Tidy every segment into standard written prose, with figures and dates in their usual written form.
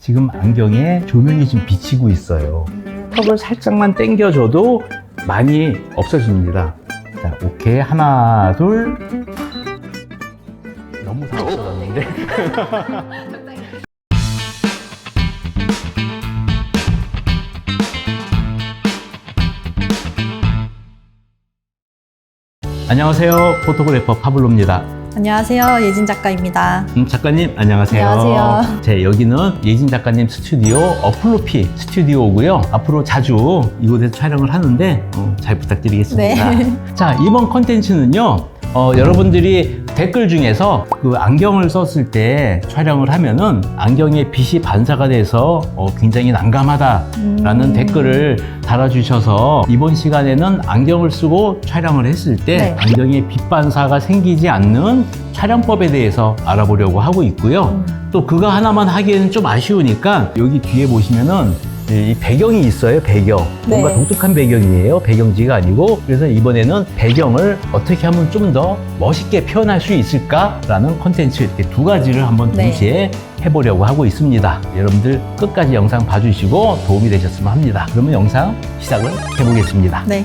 지금 안경에 조명이 좀 비치고 있어요. 턱을 살짝만 당겨줘도 많이 없어집니다. 자, 오케이. 하나, 둘. 너무 다 없어졌는데? 안녕하세요. 포토그래퍼 파블로입니다. 안녕하세요. 예진 작가입니다. 작가님, 안녕하세요. 안녕하세요. 네, 여기는 예진 작가님 스튜디오 어플로피 스튜디오고요. 앞으로 자주 이곳에서 촬영을 하는데 잘 부탁드리겠습니다. 네. 자, 이번 컨텐츠는요. 여러분들이 댓글 중에서 그 안경을 썼을 때 촬영을 하면은 안경에 빛이 반사가 돼서 굉장히 난감하다라는 댓글을 달아주셔서 이번 시간에는 안경을 쓰고 촬영을 했을 때 네. 안경에 빛 반사가 생기지 않는 촬영법에 대해서 알아보려고 하고 있고요. 또 그거 하나만 하기에는 좀 아쉬우니까 여기 뒤에 보시면은 이 배경이 있어요. 배경. 뭔가 네. 독특한 배경이에요. 배경지가 아니고. 그래서 이번에는 배경을 어떻게 하면 좀 더 멋있게 표현할 수 있을까라는 콘텐츠 이렇게 두 가지를 한번 네. 동시에 해보려고 하고 있습니다. 여러분들 끝까지 영상 봐주시고 도움이 되셨으면 합니다. 그러면 영상 시작을 해보겠습니다. 네.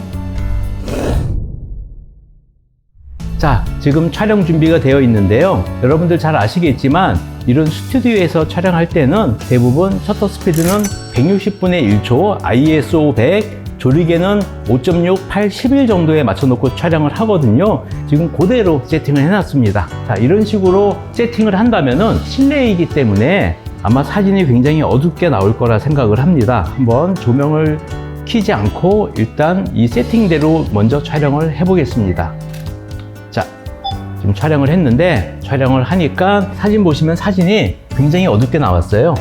자, 지금 촬영 준비가 되어 있는데요. 여러분들 잘 아시겠지만 이런 스튜디오에서 촬영할 때는 대부분 셔터 스피드는 160분의 1초, ISO 100, 조리개는 5.6, 8, 11 정도에 맞춰놓고 촬영을 하거든요. 지금 그대로 세팅을 해놨습니다. 자, 이런 식으로 세팅을 한다면은 실내이기 때문에 아마 사진이 굉장히 어둡게 나올 거라 생각을 합니다. 한번 조명을 켜지 않고 일단 이 세팅대로 먼저 촬영을 해보겠습니다. 자, 지금 촬영을 했는데 촬영을 하니까 사진 보시면 사진이 굉장히 어둡게 나왔어요.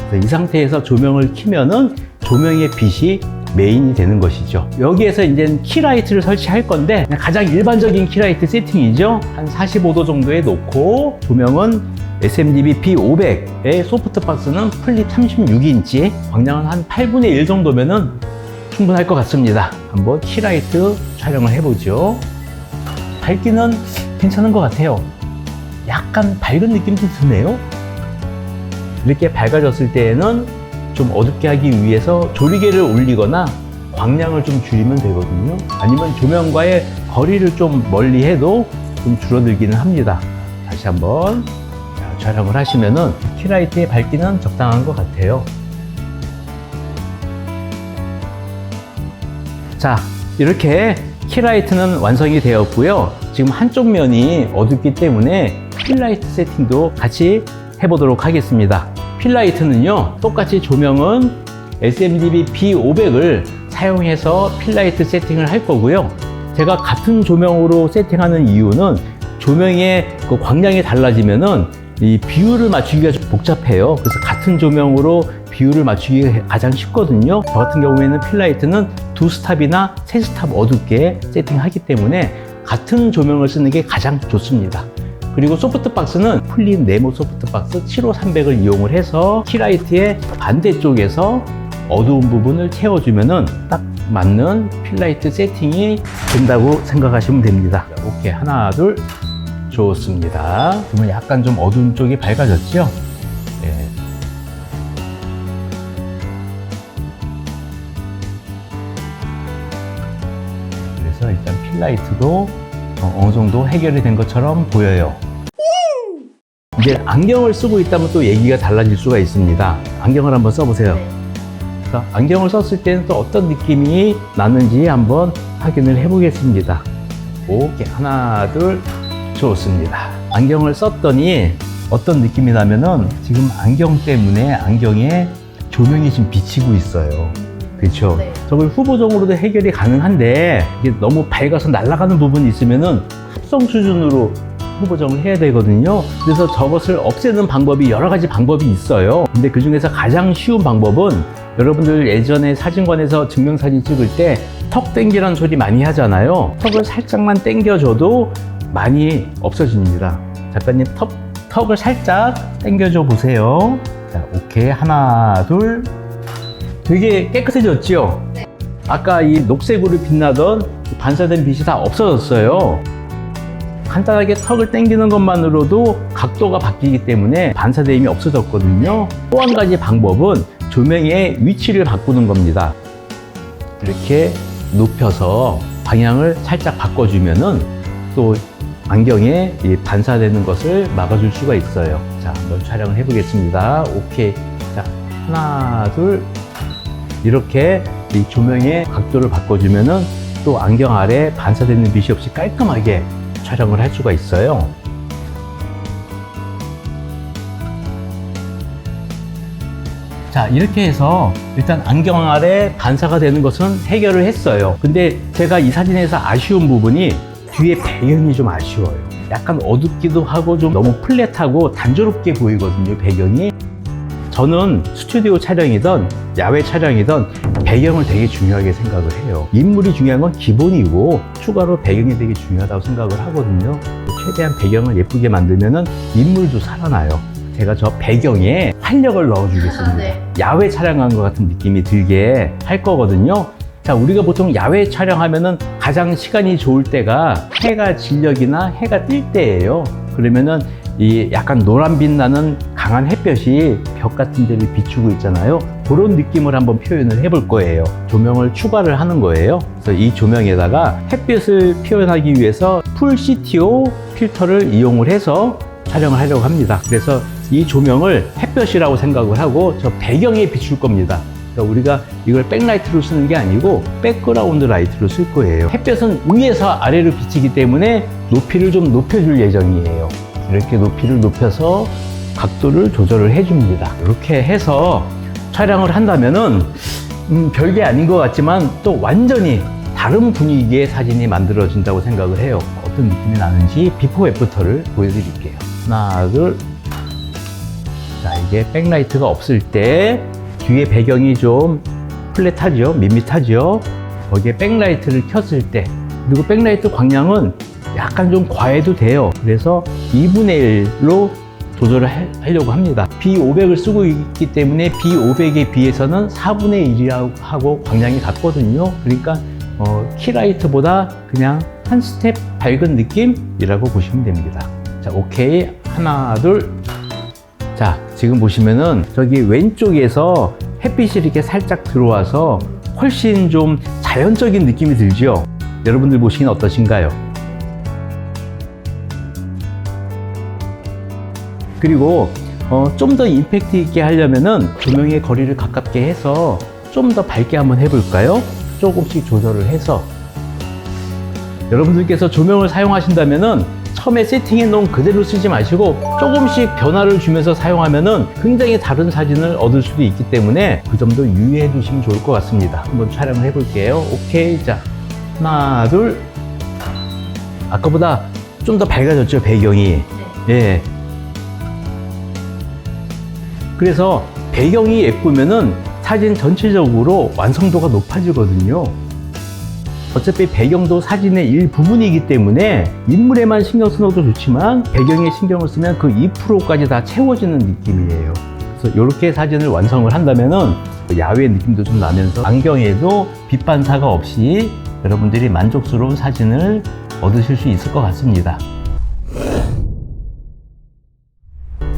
그래서 이 상태에서 조명을 켜면은 조명의 빛이 메인이 되는 것이죠. 여기에서 이제 키라이트를 설치할 건데 가장 일반적인 키라이트 세팅이죠. 한 45도 정도에 놓고 조명은 SMDB P500의 소프트박스는 플립 36인치, 광량은 한 8분의 1 정도면은 충분할 것 같습니다. 한번 키라이트 촬영을 해보죠. 밝기는 괜찮은 것 같아요. 약간 밝은 느낌도 드네요. 이렇게 밝아졌을 때에는 좀 어둡게 하기 위해서 조리개를 올리거나 광량을 좀 줄이면 되거든요. 아니면 조명과의 거리를 좀 멀리 해도 좀 줄어들기는 합니다. 다시 한번 촬영을 하시면은 키라이트의 밝기는 적당한 것 같아요. 자, 이렇게 키라이트는 완성이 되었고요. 지금 한쪽 면이 어둡기 때문에 필라이트 세팅도 같이 해보도록 하겠습니다. 필라이트는요, 똑같이 조명은 SMDB P500을 사용해서 필라이트 세팅을 할 거고요. 제가 같은 조명으로 세팅하는 이유는 조명의 그 광량이 달라지면은 이 비율을 맞추기가 좀 복잡해요. 그래서 같은 조명으로 비율을 맞추기가 가장 쉽거든요. 저 같은 경우에는 필라이트는 2스탑이나 3스탑 어둡게 세팅하기 때문에 같은 조명을 쓰는 게 가장 좋습니다. 그리고 소프트박스는 플립 네모 소프트박스 75300을 이용을 해서 키라이트의 반대쪽에서 어두운 부분을 채워주면은 딱 맞는 필라이트 세팅이 된다고 생각하시면 됩니다. 자, 오케이. 하나, 둘. 좋습니다. 그러면 약간 좀 어두운 쪽이 밝아졌죠? 네. 그래서 일단 필라이트도 어느 정도 해결이 된 것처럼 보여요. 이제 안경을 쓰고 있다면 또 얘기가 달라질 수가 있습니다. 안경을 한번 써보세요. 그래서 안경을 썼을 때는 또 어떤 느낌이 나는지 한번 확인을 해보겠습니다. 오케이. 하나, 둘. 좋습니다. 안경을 썼더니 어떤 느낌이 나면은 지금 안경 때문에 안경에 조명이 지금 비치고 있어요. 그렇죠? 네. 저걸 후보정으로도 해결이 가능한데 이게 너무 밝아서 날아가는 부분이 있으면은 합성 수준으로 후보정을 해야 되거든요. 그래서 저것을 없애는 방법이 여러 가지 방법이 있어요. 근데 그 중에서 가장 쉬운 방법은 여러분들 예전에 사진관에서 증명사진 찍을 때 턱 땡기라는 소리 많이 하잖아요. 턱을 살짝만 땡겨줘도 많이 없어집니다. 작가님 턱을 살짝 당겨줘 보세요. 자, 오케이. 하나, 둘. 되게 깨끗해졌죠? 네. 아까 이 녹색으로 빛나던 반사된 빛이 다 없어졌어요. 간단하게 턱을 당기는 것만으로도 각도가 바뀌기 때문에 반사됨이 없어졌거든요. 또 한 가지 방법은 조명의 위치를 바꾸는 겁니다. 이렇게 높여서 방향을 살짝 바꿔주면은 또 안경에 이 반사되는 것을 막아줄 수가 있어요. 자, 한번 촬영을 해보겠습니다. 오케이. 자, 하나, 둘. 이렇게 이 조명의 각도를 바꿔주면은 또 안경 아래 반사되는 빛이 없이 깔끔하게 촬영을 할 수가 있어요. 자, 이렇게 해서 일단 안경 아래 반사가 되는 것은 해결을 했어요. 근데 제가 이 사진에서 아쉬운 부분이 뒤에 배경이 좀 아쉬워요. 약간 어둡기도 하고 좀 너무 플랫하고 단조롭게 보이거든요, 배경이. 저는 스튜디오 촬영이든 야외 촬영이든 배경을 되게 중요하게 생각을 해요. 인물이 중요한 건 기본이고 추가로 배경이 되게 중요하다고 생각을 하거든요. 최대한 배경을 예쁘게 만들면은 인물도 살아나요. 제가 저 배경에 활력을 넣어주겠습니다. 네. 야외 촬영한 것 같은 느낌이 들게 할 거거든요. 자, 우리가 보통 야외 촬영하면은 가장 시간이 좋을 때가 해가 진력이나 해가 뜰 때예요. 그러면은 이 약간 노란빛 나는 강한 햇볕이 벽 같은 데를 비추고 있잖아요. 그런 느낌을 한번 표현을 해볼 거예요. 조명을 추가를 하는 거예요. 그래서 이 조명에다가 햇빛을 표현하기 위해서 풀 CTO 필터를 이용을 해서 촬영을 하려고 합니다. 그래서 이 조명을 햇볕이라고 생각을 하고 저 배경에 비출 겁니다. 그러니까 우리가 이걸 백라이트로 쓰는 게 아니고 백그라운드 라이트로 쓸 거예요. 햇볕은 위에서 아래로 비치기 때문에 높이를 좀 높여줄 예정이에요. 이렇게 높이를 높여서 각도를 조절을 해줍니다. 이렇게 해서 촬영을 한다면은 별게 아닌 것 같지만 또 완전히 다른 분위기의 사진이 만들어진다고 생각을 해요. 어떤 느낌이 나는지 비포 애프터를 보여드릴게요. 하나, 둘. 자, 이게 백라이트가 없을 때 뒤에 배경이 좀 플랫하죠, 밋밋하죠. 거기에 백라이트를 켰을 때, 그리고 백라이트 광량은 약간 좀 과해도 돼요. 그래서 2분의 1로 조절을 하려고 합니다. B500을 쓰고 있기 때문에 B500에 비해서는 4분의 1이라고 광량이 같거든요. 그러니까 키라이트보다 그냥 한 스텝 밝은 느낌이라고 보시면 됩니다. 자, 오케이. 하나, 둘. 자, 지금 보시면은 저기 왼쪽에서 햇빛이 이렇게 살짝 들어와서 훨씬 좀 자연적인 느낌이 들죠? 여러분들 보시기는 어떠신가요? 그리고 좀 더 임팩트 있게 하려면은 조명의 거리를 가깝게 해서 좀 더 밝게 한번 해볼까요? 조금씩 조절을 해서. 여러분들께서 조명을 사용하신다면은 처음에 세팅해 놓은 그대로 쓰지 마시고 조금씩 변화를 주면서 사용하면은 굉장히 다른 사진을 얻을 수도 있기 때문에 그 점도 유의해 두시면 좋을 것 같습니다. 한번 촬영을 해 볼게요. 오케이. 자, 하나, 둘. 아까보다 좀 더 밝아졌죠, 배경이. 네. 예. 그래서 배경이 예쁘면은 사진 전체적으로 완성도가 높아지거든요. 어차피 배경도 사진의 일부분이기 때문에 인물에만 신경 쓰는 것도 좋지만 배경에 신경을 쓰면 그 2%까지 다 채워지는 느낌이에요. 그래서 이렇게 사진을 완성을 한다면은 야외 느낌도 좀 나면서 안경에도 빛 반사가 없이 여러분들이 만족스러운 사진을 얻으실 수 있을 것 같습니다.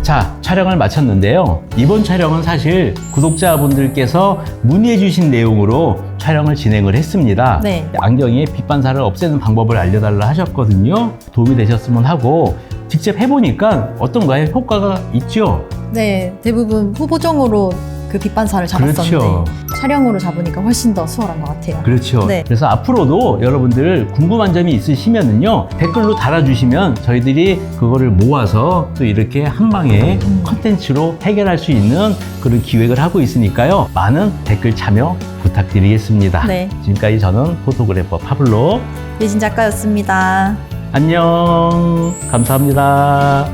자, 촬영을 마쳤는데요. 이번 촬영은 사실 구독자분들께서 문의해 주신 내용으로 촬영을 진행을 했습니다. 네. 안경에 빛 반사를 없애는 방법을 알려달라 하셨거든요. 도움이 되셨으면 하고 직접 해보니까 어떤가요? 효과가 있죠? 네, 대부분 후보정으로 그 빛반사를 잡았었는데 그렇죠. 촬영으로 잡으니까 훨씬 더 수월한 것 같아요. 그렇죠. 네. 그래서 앞으로도 여러분들 궁금한 점이 있으시면은요, 댓글로 달아주시면 저희들이 그거를 모아서 또 이렇게 한 방에 컨텐츠로 해결할 수 있는 그런 기획을 하고 있으니까요. 많은 댓글 참여 부탁드리겠습니다. 네. 지금까지 저는 포토그래퍼 파블로 예진 작가였습니다. 안녕. 감사합니다.